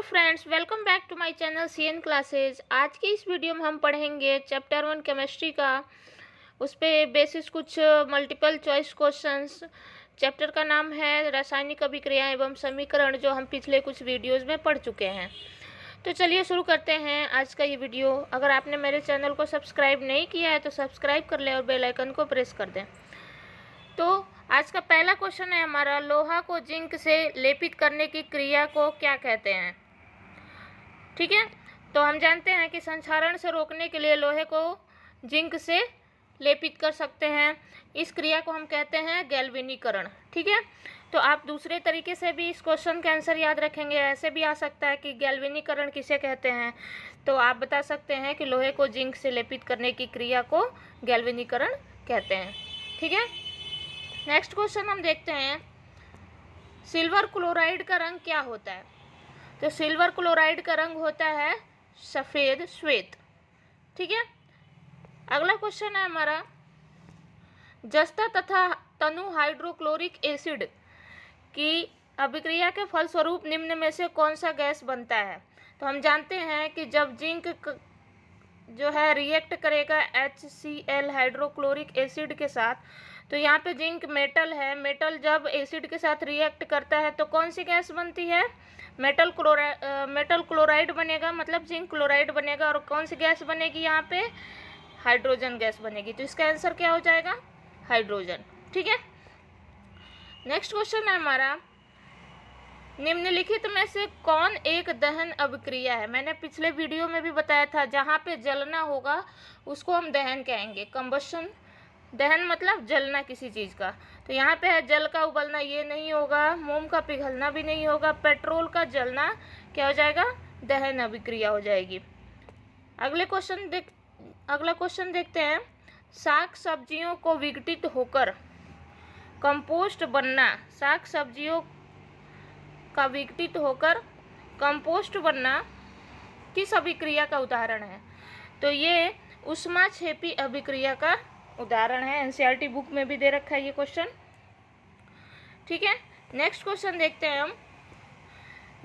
Friends, welcome back to my channel CN classes. आज की इस वीडियो में हम पढ़ेंगे चैप्टर 1 केमिस्ट्री का, उस पे बेसिस कुछ मल्टीपल चॉइस क्वेश्चंस। चैप्टर का नाम है रासायनिक अभिक्रिया एवं समीकरण, जो हम पिछले कुछ वीडियोस में पढ़ चुके हैं। तो चलिए शुरू करते हैं आज का ये वीडियो। अगर आपने मेरे चैनल को सब्सक्राइब नहीं किया है तो सब्सक्राइब कर लें और बेल आइकन को प्रेस कर दें। तो आज का पहला क्वेश्चन है हमारा, लोहा को जिंक से लेपित करने की क्रिया को क्या कहते हैं। ठीक है, तो हम जानते हैं कि संक्षारण से रोकने के लिए लोहे को जिंक से लेपित कर सकते हैं। इस क्रिया को हम कहते हैं गैल्वेनीकरण। ठीक है, तो आप दूसरे तरीके से भी इस क्वेश्चन का आंसर याद रखेंगे। ऐसे भी आ सकता है कि गैल्वेनीकरण किसे कहते हैं, तो आप बता सकते हैं कि लोहे को जिंक से लेपित करने की क्रिया को गैल्वेनीकरण कहते हैं। ठीक है, नेक्स्ट क्वेश्चन हम देखते हैं, सिल्वर क्लोराइड का रंग क्या होता है। तो सिल्वर क्लोराइड का रंग होता है सफ़ेद श्वेत। ठीक है, अगला क्वेश्चन है हमारा, जस्ता तथा तनु हाइड्रोक्लोरिक एसिड की अभिक्रिया के फलस्वरूप निम्न में से कौन सा गैस बनता है। तो हम जानते हैं कि जब जिंक जो है रिएक्ट करेगा HCl हाइड्रोक्लोरिक एसिड के साथ, तो यहाँ पे जिंक मेटल है। मेटल जब एसिड के साथ रिएक्ट करता है तो कौन सी गैस बनती है, मेटल क्लोराइड बनेगा, मतलब जिंक क्लोराइड बनेगा। और कौन सी गैस बनेगी यहाँ पे, हाइड्रोजन गैस बनेगी। तो इसका आंसर क्या हो जाएगा, हाइड्रोजन। ठीक है, नेक्स्ट क्वेश्चन है हमारा, निम्नलिखित में से कौन एक दहन अभिक्रिया है। मैंने पिछले वीडियो में भी बताया था, जहाँ पे जलना होगा उसको हम दहन कहेंगे, कंबशन। दहन मतलब जलना किसी चीज़ का। तो यहाँ पे है जल का उबलना, ये नहीं होगा। मोम का पिघलना भी नहीं होगा। पेट्रोल का जलना क्या हो जाएगा, दहन अभिक्रिया हो जाएगी। अगला क्वेश्चन देखते हैं, साग सब्जियों को विघटित होकर कंपोस्ट बनना, साग सब्जियों का विघटित होकर कंपोस्ट बनना किस अभिक्रिया का उदाहरण है। तो ये ऊष्माक्षेपी अभिक्रिया का उदाहरण है। एनसीईआरटी बुक में भी दे रखा है ये क्वेश्चन। ठीक है, नेक्स्ट क्वेश्चन देखते हैं हम,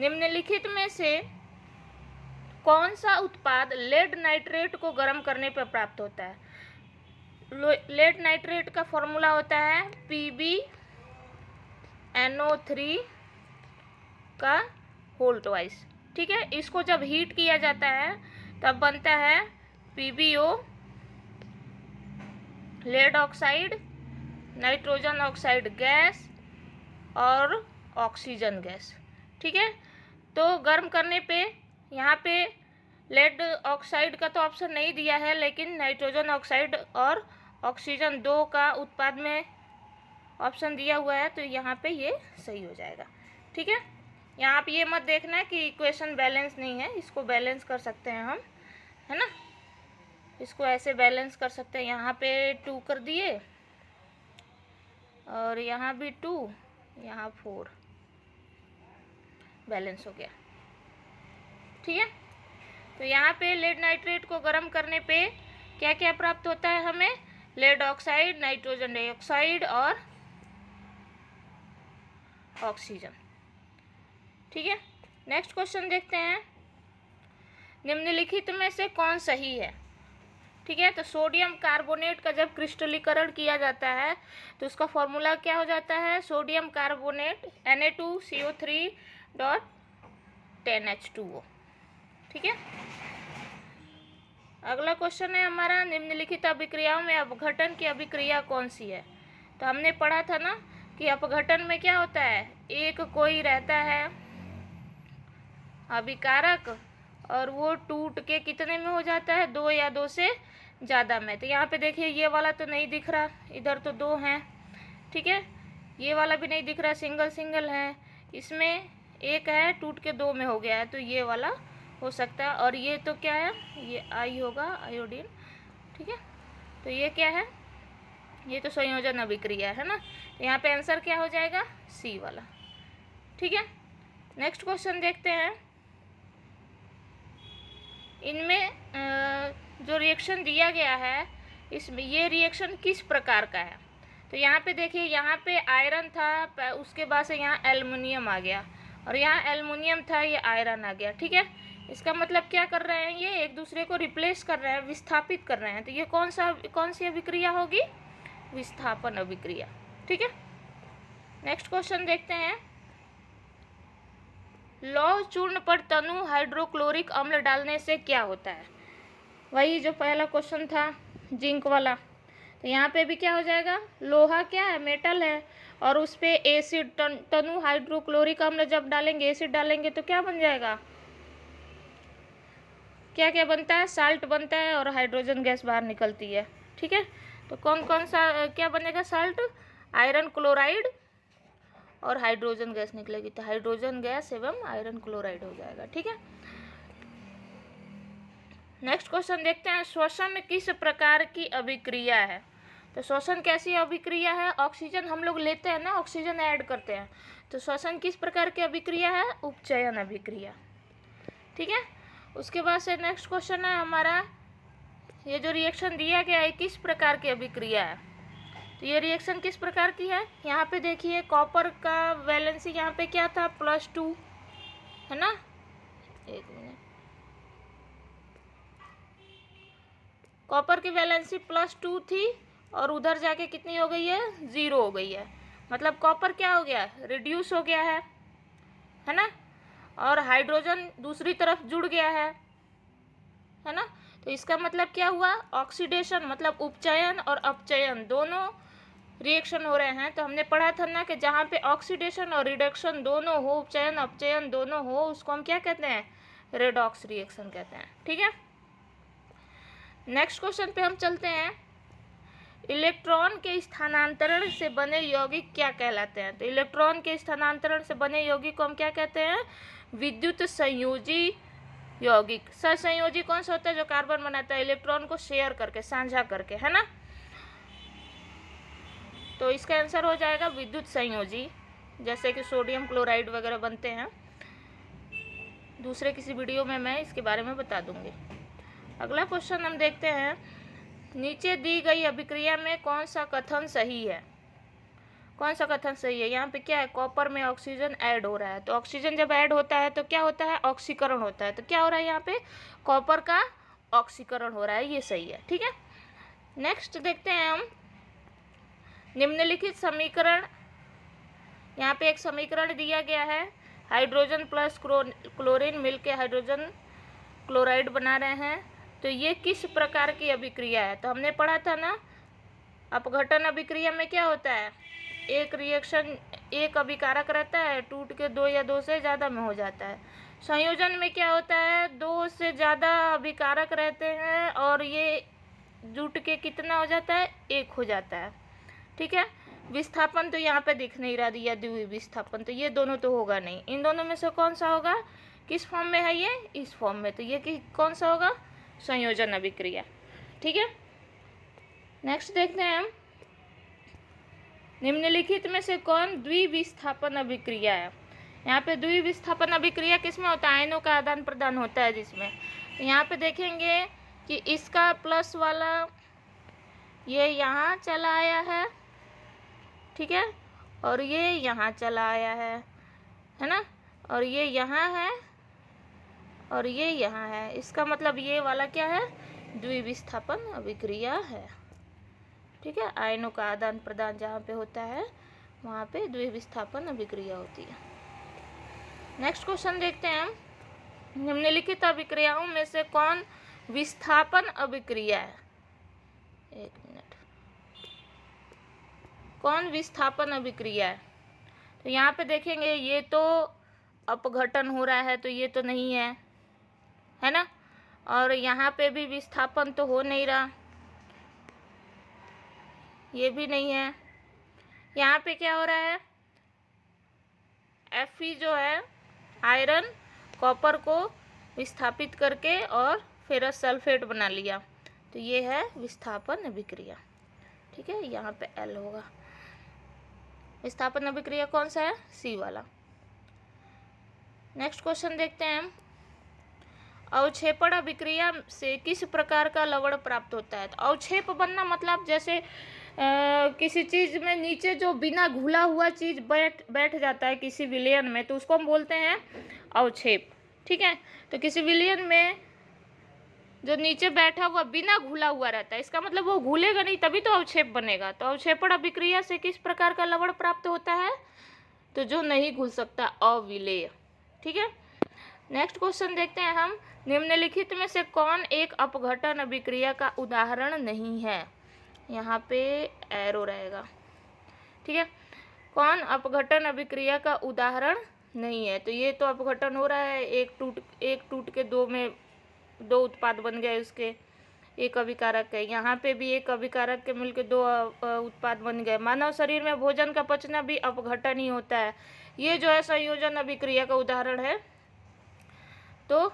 निम्नलिखित में से कौन सा उत्पाद लेड नाइट्रेट को गर्म करने पर प्राप्त होता है। लेड नाइट्रेट का फॉर्मूला होता है PbNO3 का होल ट्वाइस। ठीक है, इसको जब हीट किया जाता है तब बनता है PbO, lead oxide, nitrogen oxide gas और ऑक्सीजन गैस। ठीक है, तो गर्म करने पे यहाँ पे लेड ऑक्साइड का तो ऑप्शन नहीं दिया है, लेकिन नाइट्रोजन ऑक्साइड और ऑक्सीजन दो का उत्पाद में ऑप्शन दिया हुआ है, तो यहाँ पे ये सही हो जाएगा। ठीक है, यहाँ पे ये मत देखना कि इक्वेशन बैलेंस नहीं है, इसको बैलेंस कर सकते हैं हम, है ना। इसको ऐसे बैलेंस कर सकते हैं, यहाँ पे 2 कर दिए और यहाँ भी 2, यहाँ 4, बैलेंस हो गया। ठीक है, तो यहाँ पे लेड नाइट्रेट को गर्म करने पे क्या क्या प्राप्त होता है हमें, लेड ऑक्साइड, नाइट्रोजन डाइऑक्साइड और ऑक्सीजन। ठीक है, नेक्स्ट क्वेश्चन देखते हैं, निम्नलिखित में से कौन सही है। ठीक है, तो सोडियम कार्बोनेट का जब क्रिस्टलीकरण किया जाता है तो उसका फॉर्मूला क्या हो जाता है, सोडियम कार्बोनेट Na2CO3.10H2O। ठीक है, अगला क्वेश्चन है हमारा, निम्नलिखित अभिक्रियाओं में अपघटन की अभिक्रिया कौन सी है। तो हमने पढ़ा था ना कि अपघटन में क्या होता है, एक कोई रहता है अभिकारक और वो टूट के कितने में हो जाता है, 2 या 2 से ज़्यादा में। तो यहाँ पे देखिए ये वाला तो नहीं दिख रहा, इधर तो 2 हैं। ठीक है, ये वाला भी नहीं दिख रहा, सिंगल सिंगल है। इसमें एक है टूट के 2 में हो गया है, तो ये वाला हो सकता है। और ये तो क्या है, ये आई होगा, आयोडीन। ठीक है, तो ये क्या है, ये तो संयोजन अभिक्रिया है ना। तो यहाँ पे आंसर क्या हो जाएगा, सी वाला। ठीक है, नेक्स्ट क्वेश्चन देखते हैं, इनमें जो रिएक्शन दिया गया है इसमें ये रिएक्शन किस प्रकार का है। तो यहाँ पे देखिए, यहाँ पे आयरन था, उसके बाद से यहाँ एल्युमिनियम आ गया और यहाँ एल्युमिनियम था, ये आयरन आ गया। ठीक है, इसका मतलब क्या कर रहे हैं, ये एक दूसरे को रिप्लेस कर रहे हैं, विस्थापित कर रहे हैं। तो ये कौन सी अभिक्रिया होगी, विस्थापन अभिक्रिया। ठीक है, नेक्स्ट क्वेश्चन देखते हैं। लौह चूर्ण पर तनु हाइड्रोक्लोरिक अम्ल डालने से क्या होता है। वही जो पहला क्वेश्चन था जिंक वाला, तो यहाँ पे भी क्या हो जाएगा, लोहा क्या है, मेटल है, और उस पे एसिड तनु हाइड्रोक्लोरिक अम्ल जब डालेंगे, एसिड डालेंगे तो क्या बन जाएगा, क्या क्या बनता है, साल्ट बनता है और हाइड्रोजन गैस बाहर निकलती है। ठीक है, तो कौन कौन सा क्या बनेगा, साल्ट, आयरन क्लोराइड और हाइड्रोजन गैस निकलेगी, तो हाइड्रोजन गैस एवं आयरन क्लोराइड हो जाएगा। ठीक है, नेक्स्ट क्वेश्चन देखते हैं। श्वसन किस प्रकार की अभिक्रिया है। तो श्वसन कैसी अभिक्रिया है, ऑक्सीजन हम लोग लेते हैं ना, ऑक्सीजन ऐड करते हैं, तो श्वसन किस प्रकार की अभिक्रिया है, उपचयन अभिक्रिया। ठीक है, उसके बाद से नेक्स्ट क्वेश्चन है हमारा, ये जो रिएक्शन दिया गया है किस प्रकार की अभिक्रिया है। तो ये रिएक्शन किस प्रकार की है, यहाँ पे देखिए कॉपर का वैलेंसी यहाँ पे क्या था, +2 है ना, एक मिनट, कॉपर की वैलेंसी +2 थी और उधर जाके कितनी हो गई है, 0 हो गई है। मतलब कॉपर क्या हो गया, रिड्यूस हो गया है ना, और हाइड्रोजन दूसरी तरफ जुड़ गया है ना। तो इसका मतलब क्या हुआ, ऑक्सीडेशन मतलब उपचयन और अपचयन दोनों रिएक्शन हो रहे हैं। तो हमने पढ़ा था ना कि जहाँ पे ऑक्सीडेशन और रिडक्शन दोनों हो, उपचयन अपचयन दोनों हो, उसको हम क्या कहते हैं, रेडॉक्स रिएक्शन कहते हैं। ठीक है, नेक्स्ट क्वेश्चन पे हम चलते हैं। इलेक्ट्रॉन के स्थानांतरण से बने यौगिक क्या कहलाते हैं। तो इलेक्ट्रॉन के स्थानांतरण से बने यौगिक को हम क्या कहते हैं, विद्युत संयोजी यौगिक। सहसंयोजी कौन सा होता है, जो कार्बन बनाता है इलेक्ट्रॉन को शेयर करके, साझा करके, है ना। तो इसका आंसर हो जाएगा विद्युत संयोजी, जैसे कि सोडियम क्लोराइड वगैरह बनते हैं। दूसरे किसी वीडियो में मैं इसके बारे में बता दूंगी। अगला क्वेश्चन हम देखते हैं, नीचे दी गई अभिक्रिया में कौन सा कथन सही है। कौन सा कथन सही है, यहाँ पे क्या है, कॉपर में ऑक्सीजन ऐड हो रहा है, तो ऑक्सीजन जब ऐड होता है तो क्या होता है, ऑक्सीकरण होता है। तो क्या हो रहा है, यहाँ पे कॉपर का ऑक्सीकरण हो रहा है, ये सही है। ठीक है, नेक्स्ट देखते हैं हम, निम्नलिखित समीकरण, यहाँ पे एक समीकरण दिया गया है, हाइड्रोजन प्लस क्लोरीन मिलके हाइड्रोजन क्लोराइड बना रहे हैं। तो ये किस प्रकार की अभिक्रिया है। तो हमने पढ़ा था ना, अपघटन अभिक्रिया में क्या होता है, एक रिएक्शन, एक अभिकारक रहता है, टूट के 2 या 2 से ज़्यादा में हो जाता है। संयोजन में क्या होता है, 2 से ज़्यादा अभिकारक रहते हैं और ये जुट के कितना हो जाता है, 1 हो जाता है। ठीक है, विस्थापन तो यहाँ पे दिख नहीं रहा दिया, द्विविस्थापन, तो ये दोनों तो होगा नहीं। इन दोनों में से कौन सा होगा, किस फॉर्म में है ये, इस फॉर्म में, तो ये कौन सा होगा, संयोजन अभिक्रिया। ठीक है, नेक्स्ट देखते हैं हम, निम्नलिखित में से कौन द्विविस्थापन अभिक्रिया है। यहाँ पे द्विविस्थापन अभिक्रिया किस में होता है, आयनों का आदान प्रदान होता है जिसमें। तो यहाँ पे देखेंगे कि इसका प्लस वाला ये यहाँ चला आया है, ठीक है, और ये यहाँ चला आया है ना, और ये यहाँ है और ये यहाँ है। इसका मतलब ये वाला क्या है, द्विविस्थापन अभिक्रिया है। ठीक है, आयनों का आदान प्रदान जहाँ पे होता है वहाँ पे द्विविस्थापन अभिक्रिया होती है। नेक्स्ट क्वेश्चन देखते हैं हम, निम्नलिखित अभिक्रियाओं में से कौन विस्थापन अभिक्रिया है। एक मिनट, कौन विस्थापन अभिक्रिया है। तो यहाँ पे देखेंगे ये तो अपघटन हो रहा है, तो ये तो नहीं है ना, और यहाँ पे भी विस्थापन तो हो नहीं रहा, ये भी नहीं है। यहाँ पे क्या हो रहा है, Fe जो है आयरन कॉपर को विस्थापित करके और फेरस सल्फेट बना लिया, तो ये है विस्थापन अभिक्रिया। ठीक है, यहाँ पे L होगा। विस्थापन अभिक्रिया कौन सा है, C वाला। नेक्स्ट क्वेश्चन देखते हैं हम, अवक्षेपण अभिक्रिया से किस प्रकार का लवण प्राप्त होता है। तो अवक्षेप बनना मतलब जैसे किसी चीज़ में नीचे जो बिना घुला हुआ चीज़ बैठ जाता है किसी विलयन में, तो उसको हम बोलते हैं अवक्षेप। ठीक है, तो किसी विलयन में जो नीचे बैठा हुआ बिना घुला हुआ रहता है, इसका मतलब वो घुलेगा नहीं, तभी तो अवक्षेप बनेगा। तो अवक्षेपण अभिक्रिया से किस प्रकार का लवण प्राप्त होता है? तो जो नहीं घुल सकता, अविलेय। ठीक है, नेक्स्ट क्वेश्चन देखते हैं हम। निम्नलिखित में से कौन एक अपघटन अभिक्रिया का उदाहरण नहीं है? यहाँ पे एरो रहेगा। ठीक है, कौन अपघटन अभिक्रिया का उदाहरण नहीं है? तो ये तो अपघटन हो रहा है, एक टूट के दो उत्पाद बन गए उसके, एक अभिकारक है। यहाँ पे भी एक अभिकारक के मिलकर दो उत्पाद बन गए। मानव शरीर में भोजन का पचना भी अपघटन ही होता है। ये जो है संयोजन अभिक्रिया का उदाहरण है। तो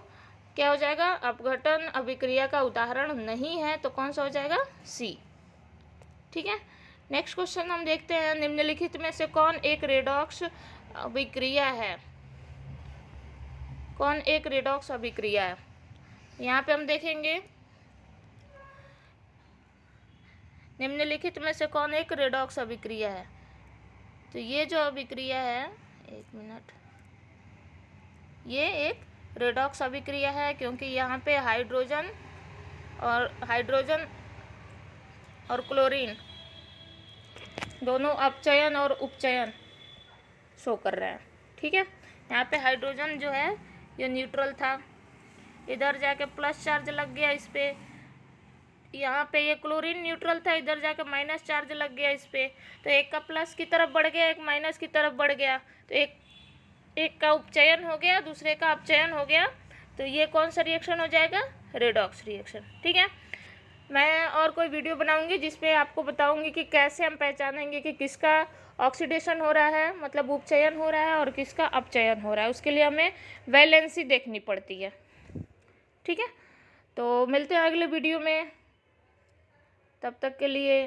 क्या हो जाएगा? अपघटन अभिक्रिया का उदाहरण नहीं है, तो कौन सा हो जाएगा? सी। ठीक है, नेक्स्ट क्वेश्चन हम देखते हैं। निम्नलिखित में से कौन एक रेडॉक्स अभिक्रिया है? कौन एक रेडॉक्स अभिक्रिया है? यहाँ पे हम देखेंगे निम्नलिखित में से कौन एक रेडॉक्स अभिक्रिया है। तो ये जो अभिक्रिया है, एक मिनट, ये एक रेडॉक्स अभिक्रिया है, क्योंकि यहाँ पे हाइड्रोजन और क्लोरीन दोनों अपचयन और उपचयन शो कर रहे हैं। ठीक है, यहाँ पे हाइड्रोजन जो है ये न्यूट्रल था, इधर जाके प्लस चार्ज लग गया इस पे। यहाँ पे ये क्लोरीन न्यूट्रल था, इधर जाके माइनस चार्ज लग गया इस पे। तो एक का प्लस की तरफ बढ़ गया, एक माइनस की तरफ बढ़ गया, तो एक का उपचयन हो गया, दूसरे का अपचयन हो गया। तो ये कौन सा रिएक्शन हो जाएगा? Redox reaction. ठीक है, मैं और कोई वीडियो बनाऊंगी जिसपे आपको बताऊंगी कि कैसे हम पहचानेंगे कि किसका ऑक्सीडेशन हो रहा है, मतलब उपचयन हो रहा है, और किसका अपचयन हो रहा है। उसके लिए हमें वैलेंसी देखनी पड़ती है। ठीक है, तो मिलते हैं अगले वीडियो में, तब तक के लिए